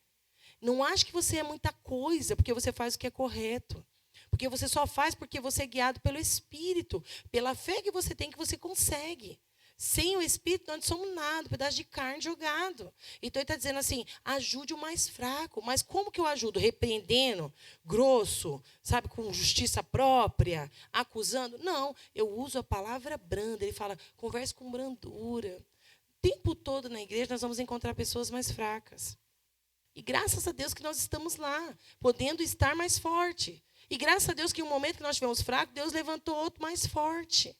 Não ache que você é muita coisa porque você faz o que é correto. Porque você só faz porque você é guiado pelo Espírito. Pela fé que você tem, que você consegue. Sem o Espírito, nós não somos nada, um pedaço de carne jogado. Então, ele está dizendo assim, ajude o mais fraco. Mas como que eu ajudo? Repreendendo, grosso, sabe, com justiça própria, acusando? Não, eu uso a palavra branda. Ele fala, converse com brandura. O tempo todo na igreja, nós vamos encontrar pessoas mais fracas. E graças a Deus que nós estamos lá, podendo estar mais forte. E graças a Deus que no momento que nós estivemos fracos, Deus levantou outro mais forte.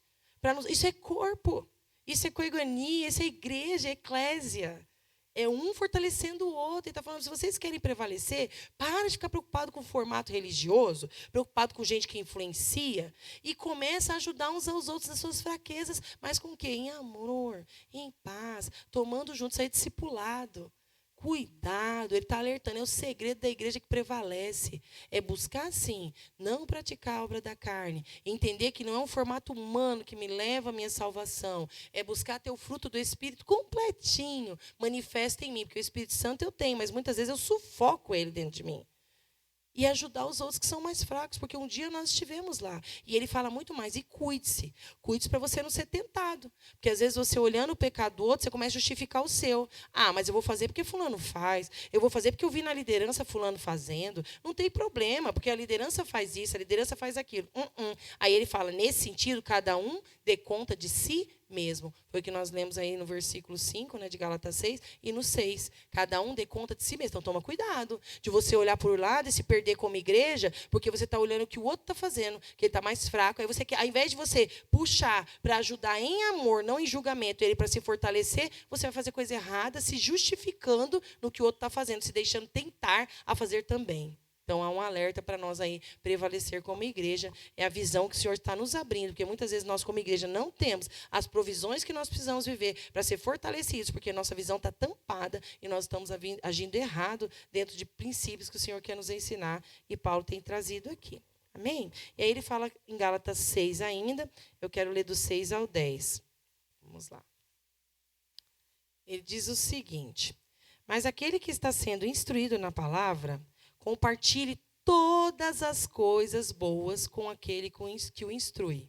Isso é corpo. Isso é coinonia, isso é igreja, é eclésia. É um fortalecendo o outro. Ele está falando, se vocês querem prevalecer, para de ficar preocupado com o formato religioso, preocupado com gente que influencia, e começa a ajudar uns aos outros nas suas fraquezas, mas com o quê? Em amor, em paz, tomando junto, ser discipulado. Cuidado, ele está alertando, é o segredo da igreja que prevalece. É buscar, sim, não praticar a obra da carne. Entender que não é um formato humano que me leva à minha salvação. É buscar ter o fruto do Espírito completinho, manifesta em mim. Porque o Espírito Santo eu tenho, mas muitas vezes eu sufoco ele dentro de mim. E ajudar os outros que são mais fracos, porque um dia nós estivemos lá. E ele fala muito mais, e cuide-se. Cuide-se para você não ser tentado. Porque às vezes você olhando o pecado do outro, você começa a justificar o seu. Ah, mas eu vou fazer porque fulano faz. Eu vou fazer porque eu vi na liderança fulano fazendo. Não tem problema, porque a liderança faz isso, a liderança faz aquilo. Aí ele fala, nesse sentido, cada um dê conta de si mesmo. Foi o que nós lemos aí no versículo 5, né, de Gálatas 6, e no 6. Cada um dê conta de si mesmo. Então, toma cuidado de você olhar para o lado e se perder como igreja, porque você está olhando o que o outro está fazendo, que ele está mais fraco. Aí você quer, ao invés de você puxar para ajudar em amor, não em julgamento, ele para se fortalecer, você vai fazer coisa errada, se justificando no que o outro está fazendo, se deixando tentar a fazer também. Então, há um alerta para nós aí prevalecer como igreja. É a visão que o Senhor está nos abrindo, porque muitas vezes nós, como igreja, não temos as provisões que nós precisamos viver para ser fortalecidos, porque a nossa visão está tampada e nós estamos agindo errado dentro de princípios que o Senhor quer nos ensinar e Paulo tem trazido aqui. Amém? E aí ele fala em Gálatas 6 ainda, eu quero ler do 6 ao 10. Vamos lá. Ele diz o seguinte, mas aquele que está sendo instruído na palavra, compartilhe todas as coisas boas com aquele que o instrui.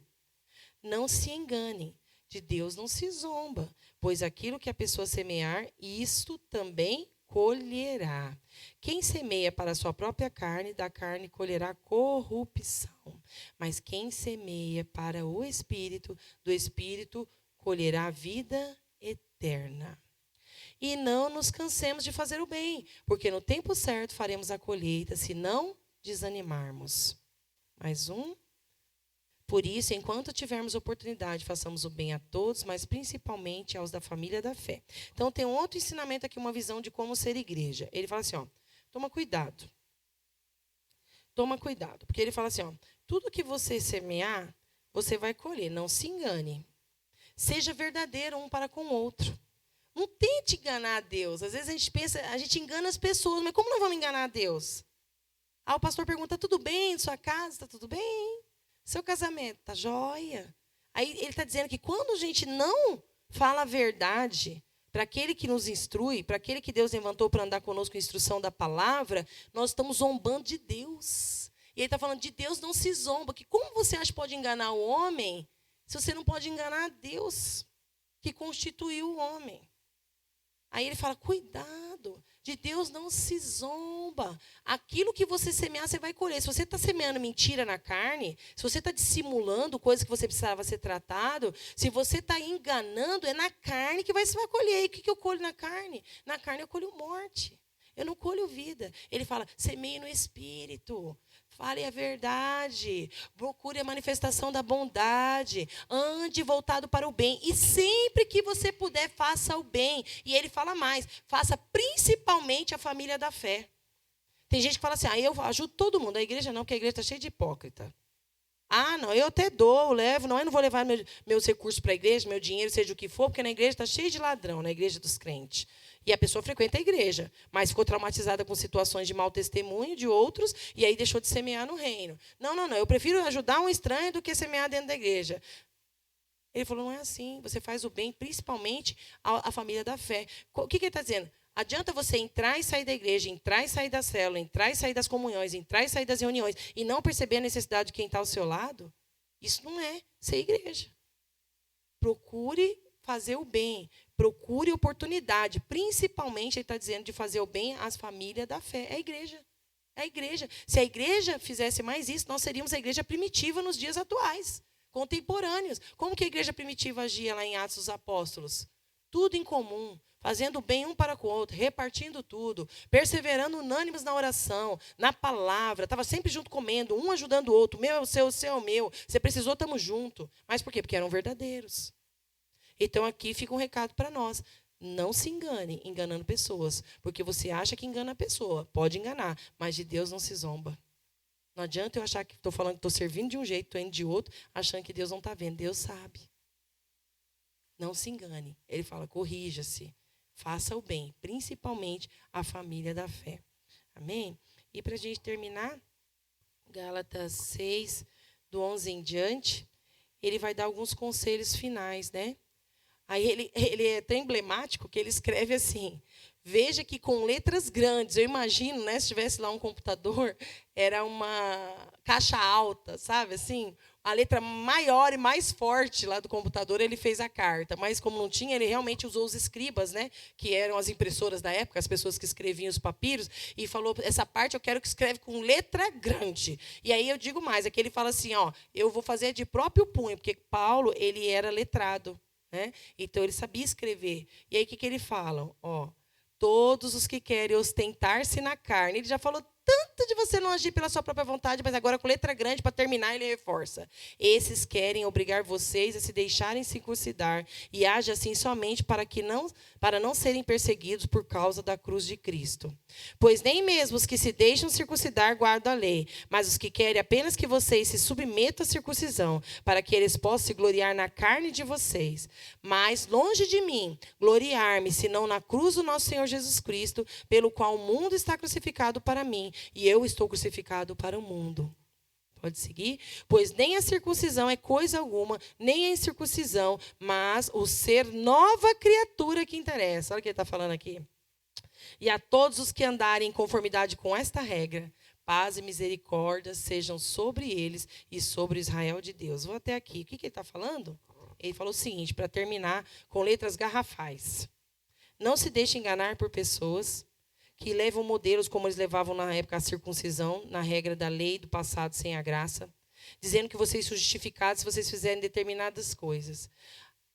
Não se engane, de Deus não se zomba, pois aquilo que a pessoa semear, isto também colherá. Quem semeia para a sua própria carne, da carne colherá corrupção. Mas quem semeia para o Espírito, do Espírito colherá vida eterna. E não nos cansemos de fazer o bem, porque no tempo certo faremos a colheita, se não desanimarmos. Mais um. Por isso, enquanto tivermos oportunidade, façamos o bem a todos, mas principalmente aos da família da fé. Então, tem um outro ensinamento aqui, uma visão de como ser igreja. Ele fala assim, toma cuidado. Toma cuidado, porque ele fala assim, tudo que você semear, você vai colher, não se engane. Seja verdadeiro um para com o outro. Não tente enganar a Deus. Às vezes a gente pensa, a gente engana as pessoas, mas como nós vamos enganar a Deus? O pastor pergunta, tudo bem? Sua casa está tudo bem? Seu casamento está jóia? Aí ele está dizendo que quando a gente não fala a verdade para aquele que nos instrui, para aquele que Deus levantou para andar conosco em instrução da palavra, nós estamos zombando de Deus. E ele está falando, de Deus não se zomba. Que como você acha que pode enganar o homem, se você não pode enganar a Deus, que constituiu o homem? Aí ele fala, cuidado, de Deus não se zomba. Aquilo que você semear, você vai colher. Se você está semeando mentira na carne, se você está dissimulando coisas que você precisava ser tratado, se você está enganando, é na carne que você vai colher. E o que eu colho na carne? Na carne eu colho morte. Eu não colho vida. Ele fala, semeie no Espírito. Fale a verdade. Procure a manifestação da bondade. Ande voltado para o bem. E sempre que você puder, faça o bem. E ele fala mais. Faça principalmente a família da fé. Tem gente que fala assim, eu ajudo todo mundo. A igreja não, porque a igreja está cheia de hipócrita. Não, eu até dou, levo. Não, eu não vou levar meus recursos para a igreja, meu dinheiro, seja o que for, porque na igreja está cheio de ladrão, na igreja dos crentes. E a pessoa frequenta a igreja, mas ficou traumatizada com situações de mau testemunho de outros, e aí deixou de semear no reino. Não, eu prefiro ajudar um estranho do que semear dentro da igreja. Ele falou, não é assim, você faz o bem, principalmente à família da fé. O que ele está dizendo? Adianta você entrar e sair da igreja, entrar e sair da célula, entrar e sair das comunhões, entrar e sair das reuniões, e não perceber a necessidade de quem está ao seu lado? Isso não é ser igreja. Procure fazer o bem. Procure oportunidade, principalmente, ele está dizendo, de fazer o bem às famílias da fé. É a igreja. É a igreja. Se a igreja fizesse mais isso, nós seríamos a igreja primitiva nos dias atuais, contemporâneos. Como que a igreja primitiva agia lá em Atos dos Apóstolos? Tudo em comum, fazendo o bem um para com o outro, repartindo tudo, perseverando unânimes na oração, na palavra, estava sempre junto comendo, um ajudando o outro, meu é o seu é o meu, você precisou, estamos juntos. Mas por quê? Porque eram verdadeiros. Então, aqui fica um recado para nós. Não se engane enganando pessoas, porque você acha que engana a pessoa. Pode enganar, mas de Deus não se zomba. Não adianta eu achar que estou falando que estou servindo de um jeito, estou indo de outro, achando que Deus não está vendo. Deus sabe. Não se engane. Ele fala, corrija-se. Faça o bem, principalmente a família da fé. Amém? E para a gente terminar, Gálatas 6, do 11 em diante, ele vai dar alguns conselhos finais, né? Aí ele é tão emblemático que ele escreve assim, veja que com letras grandes, eu imagino, né, se tivesse lá um computador, era uma caixa alta, sabe, assim, a letra maior e mais forte lá do computador, ele fez a carta. Mas como não tinha, ele realmente usou os escribas, né, que eram as impressoras da época, as pessoas que escreviam os papiros, e falou, essa parte eu quero que escreve com letra grande. E aí eu digo mais, é que ele fala assim, eu vou fazer de próprio punho, porque Paulo, ele era letrado. Né? Então, ele sabia escrever. E aí, o que ele fala? Todos os que querem ostentar-se na carne. Ele já falou tanto de você não agir pela sua própria vontade, mas agora com letra grande, para terminar, ele reforça. Esses querem obrigar vocês a se deixarem circuncidar e age assim somente para não serem perseguidos por causa da cruz de Cristo. Pois nem mesmo os que se deixam circuncidar guardam a lei, mas os que querem apenas que vocês se submetam à circuncisão, para que eles possam se gloriar na carne de vocês. Mas, longe de mim, gloriar-me, senão na cruz do nosso Senhor Jesus Cristo, pelo qual o mundo está crucificado para mim, e eu estou crucificado para o mundo. Pode seguir? Pois nem a circuncisão é coisa alguma, nem a incircuncisão, mas o ser nova criatura que interessa. Olha o que ele está falando aqui. E a todos os que andarem em conformidade com esta regra, paz e misericórdia sejam sobre eles e sobre Israel de Deus. Vou até aqui. O que ele está falando? Ele falou o seguinte, para terminar, com letras garrafais. Não se deixe enganar por pessoas que levam modelos como eles levavam na época a circuncisão, na regra da lei do passado sem a graça, dizendo que vocês são justificados se vocês fizerem determinadas coisas.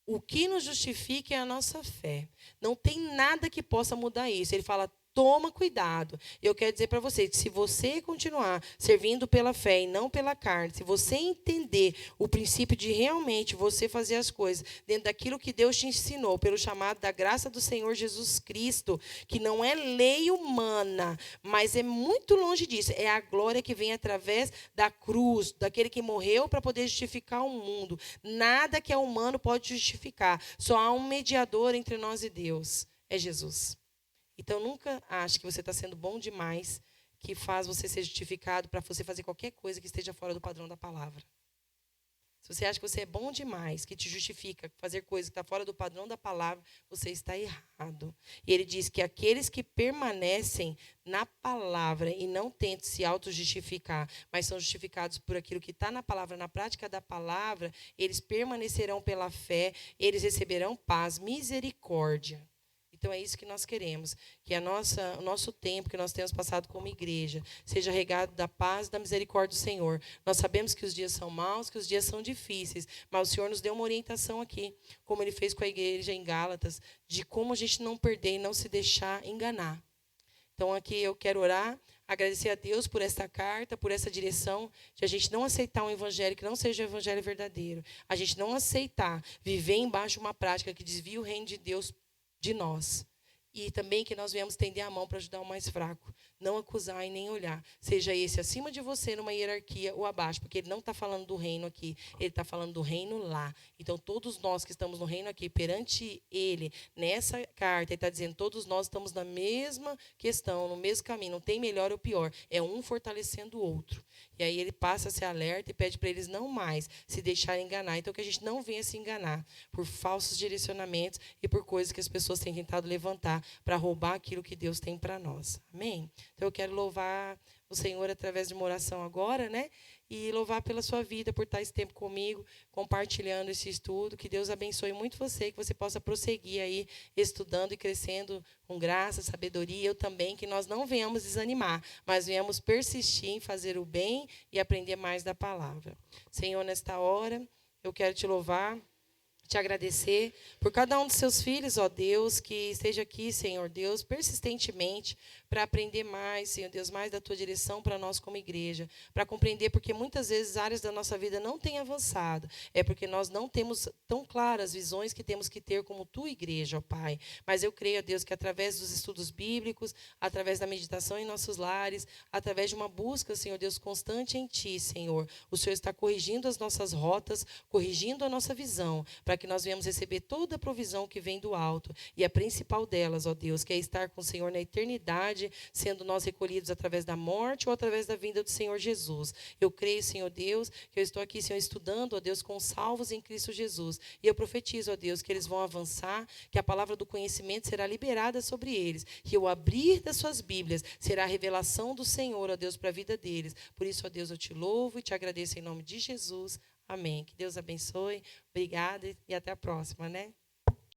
O que nos justifica é a nossa fé. Não tem nada que possa mudar isso. Ele fala, toma cuidado. Eu quero dizer para você, se você continuar servindo pela fé e não pela carne, se você entender o princípio de realmente você fazer as coisas dentro daquilo que Deus te ensinou, pelo chamado da graça do Senhor Jesus Cristo, que não é lei humana, mas é muito longe disso. É a glória que vem através da cruz, daquele que morreu para poder justificar o mundo. Nada que é humano pode justificar. Só há um mediador entre nós e Deus. É Jesus. Então, nunca ache que você está sendo bom demais, que faz você ser justificado para você fazer qualquer coisa que esteja fora do padrão da palavra. Se você acha que você é bom demais, que te justifica fazer coisa que está fora do padrão da palavra, você está errado. E ele diz que aqueles que permanecem na palavra e não tentam se auto-justificar, mas são justificados por aquilo que está na palavra, na prática da palavra, eles permanecerão pela fé, eles receberão paz, misericórdia. Então é isso que nós queremos, que o nosso tempo que nós temos passado como igreja seja regado da paz e da misericórdia do Senhor. Nós sabemos que os dias são maus, que os dias são difíceis, mas o Senhor nos deu uma orientação aqui, como Ele fez com a igreja em Gálatas, de como a gente não perder e não se deixar enganar. Então aqui eu quero orar, agradecer a Deus por esta carta, por essa direção, de a gente não aceitar um evangelho que não seja o evangelho verdadeiro. A gente não aceitar viver embaixo de uma prática que desvia o reino de Deus de nós. E também que nós venhamos estender a mão para ajudar o mais fraco. Não acusar e nem olhar. Seja esse acima de você numa hierarquia ou abaixo. Porque ele não está falando do reino aqui. Ele está falando do reino lá. Então, todos nós que estamos no reino aqui, perante ele, nessa carta, ele está dizendo, todos nós estamos na mesma questão, no mesmo caminho. Não tem melhor ou pior. É um fortalecendo o outro. E aí ele passa a ser alerta e pede para eles não mais se deixarem enganar. Então, que a gente não venha se enganar por falsos direcionamentos e por coisas que as pessoas têm tentado levantar para roubar aquilo que Deus tem para nós. Amém? Então, eu quero louvar o Senhor através de uma oração agora, né? E louvar pela sua vida, por estar esse tempo comigo, compartilhando esse estudo. Que Deus abençoe muito você, que você possa prosseguir aí, estudando e crescendo com graça, sabedoria. Eu também, que nós não venhamos desanimar, mas venhamos persistir em fazer o bem e aprender mais da palavra. Senhor, nesta hora, eu quero te louvar, te agradecer por cada um dos seus filhos, ó Deus, que esteja aqui, Senhor Deus, persistentemente, para aprender mais, Senhor Deus, mais da tua direção para nós como igreja, para compreender, porque muitas vezes áreas da nossa vida não têm avançado, é porque nós não temos tão claras as visões que temos que ter como tua igreja, ó Pai. Mas eu creio, ó Deus, que através dos estudos bíblicos, através da meditação em nossos lares, através de uma busca, Senhor Deus, constante em ti, Senhor, o Senhor está corrigindo as nossas rotas, corrigindo a nossa visão, para que nós venhamos receber toda a provisão que vem do alto. E a principal delas, ó Deus, que é estar com o Senhor na eternidade, sendo nós recolhidos através da morte ou através da vinda do Senhor Jesus. Eu creio, Senhor Deus, que eu estou aqui, Senhor, estudando, ó Deus, com os salvos em Cristo Jesus. E eu profetizo, ó Deus, que eles vão avançar, que a palavra do conhecimento será liberada sobre eles, que o abrir das suas Bíblias será a revelação do Senhor, ó Deus, para a vida deles. Por isso, ó Deus, eu te louvo e te agradeço em nome de Jesus. Amém. Que Deus abençoe. Obrigada e até a próxima, né?